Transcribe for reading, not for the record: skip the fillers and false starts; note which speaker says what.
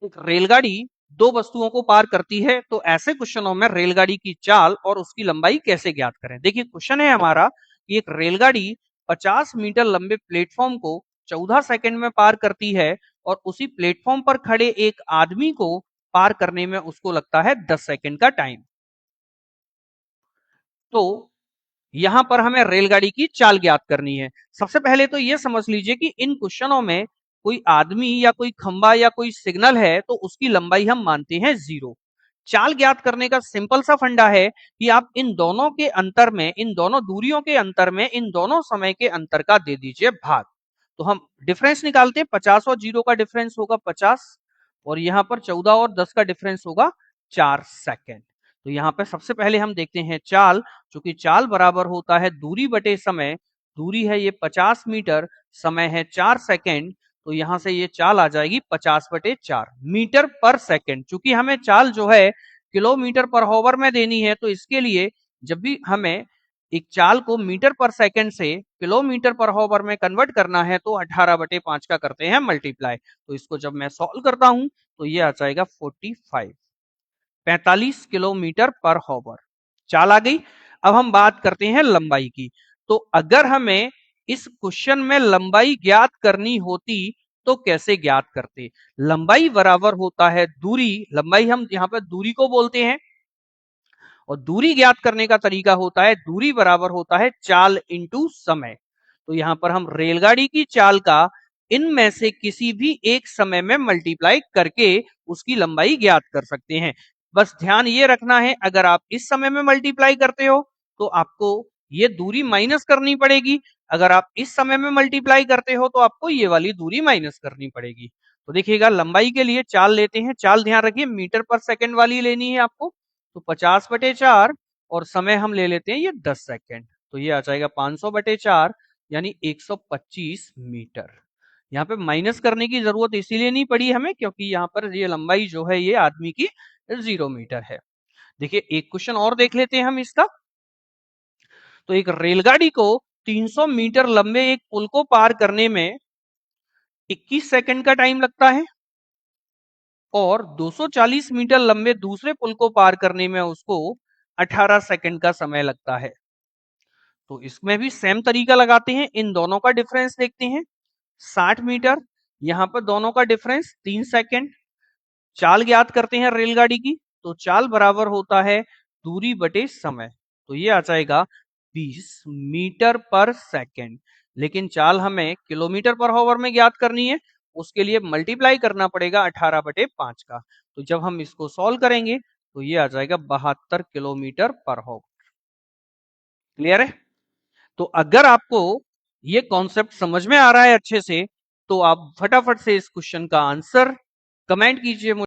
Speaker 1: एक रेलगाड़ी दो वस्तुओं को पार करती है, तो ऐसे क्वेश्चनों में रेलगाड़ी की चाल और उसकी लंबाई कैसे ज्ञात करें। देखिए क्वेश्चन है हमारा कि एक रेलगाड़ी 50 मीटर लंबे प्लेटफॉर्म को 14 सेकंड में पार करती है और उसी प्लेटफॉर्म पर खड़े एक आदमी को पार करने में उसको लगता है 10 सेकंड का टाइम। तो यहां पर हमें रेलगाड़ी की चाल ज्ञात करनी है। सबसे पहले तो यह समझ लीजिए कि इन क्वेश्चनों में कोई आदमी या कोई खंबा या कोई सिग्नल है तो उसकी लंबाई हम मानते हैं 0। चाल ज्ञात करने का सिंपल सा फंडा है कि आप इन दोनों के अंतर में, इन दोनों दूरियों के अंतर में इन दोनों समय के अंतर का दे दीजिए भाग। तो हम डिफरेंस निकालते हैं, 50 और 0 का डिफरेंस होगा 50 और यहां पर 14 और 10 का डिफरेंस होगा 4 सेकेंड। तो यहाँ पे सबसे पहले हम देखते हैं चाल, चूंकि चाल बराबर होता है दूरी बटे समय। दूरी है ये 50 मीटर, समय है 4 सेकेंड, तो यहां से ये चाल आ जाएगी 50/4 मीटर पर सेकेंड। चूंकि हमें चाल जो है किलोमीटर पर हॉवर में देनी है, तो इसके लिए जब भी हमें एक चाल को मीटर पर सेकेंड से किलोमीटर पर हॉवर में कन्वर्ट करना है तो 18/5 का करते हैं मल्टीप्लाई। तो इसको जब मैं सॉल्व करता हूं तो ये आ जाएगा 45 किलोमीटर पर हॉवर। चाल आ गई। अब हम बात करते हैं लंबाई की। तो अगर हमें इस क्वेश्चन में लंबाई ज्ञात करनी होती तो कैसे ज्ञात करते। लंबाई बराबर होता है दूरी, लंबाई हम यहां पर दूरी को बोलते हैं, और दूरी ज्ञात करने का तरीका होता है दूरी बराबर होता है चाल इंटू समय। तो यहां पर हम रेलगाड़ी की चाल का इनमें से किसी भी एक समय में मल्टीप्लाई करके उसकी लंबाई ज्ञात कर सकते हैं। बस ध्यान ये रखना है, अगर आप इस समय में मल्टीप्लाई करते हो तो आपको ये दूरी माइनस करनी पड़ेगी, अगर आप इस समय में मल्टीप्लाई करते हो तो आपको ये वाली दूरी माइनस करनी पड़ेगी। तो देखिएगा लंबाई के लिए चाल लेते हैं, चाल ध्यान रखिए मीटर पर सेकंड वाली लेनी है आपको। तो 50/4 और समय हम ले लेते हैं ये 10 सेकेंड, तो ये आ जाएगा 500/4 यानी 125 मीटर। यहाँ पे माइनस करने की जरूरत इसीलिए नहीं पड़ी हमें क्योंकि यहाँ पर ये लंबाई जो है ये आदमी की 0 मीटर है। देखिए एक क्वेश्चन और देख लेते हैं हम इसका। तो एक रेलगाड़ी को 300 मीटर लंबे एक पुल को पार करने में 21 सेकंड का टाइम लगता है और 240 मीटर लंबे दूसरे पुल को पार करने में उसको 18 सेकंड का समय लगता है। तो इसमें भी सेम तरीका लगाते हैं, इन दोनों का डिफरेंस देखते हैं 60 मीटर, यहां पर दोनों का डिफरेंस 3 सेकंड। चाल ज्ञात करते हैं रेलगाड़ी की, तो चाल बराबर होता है दूरी बटे समय, तो ये आ जाएगा 20 मीटर पर सेकंड। लेकिन चाल हमें किलोमीटर पर हॉवर में ज्ञात करनी है, उसके लिए मल्टीप्लाई करना पड़ेगा 18/5 का। तो जब हम इसको सॉल्व करेंगे तो ये आ जाएगा 72 किलोमीटर पर हॉवर। क्लियर है। तो अगर आपको ये कॉन्सेप्ट समझ में आ रहा है अच्छे से, तो आप फटाफट से इस क्वेश्चन का आंसर कमेंट कीजिए।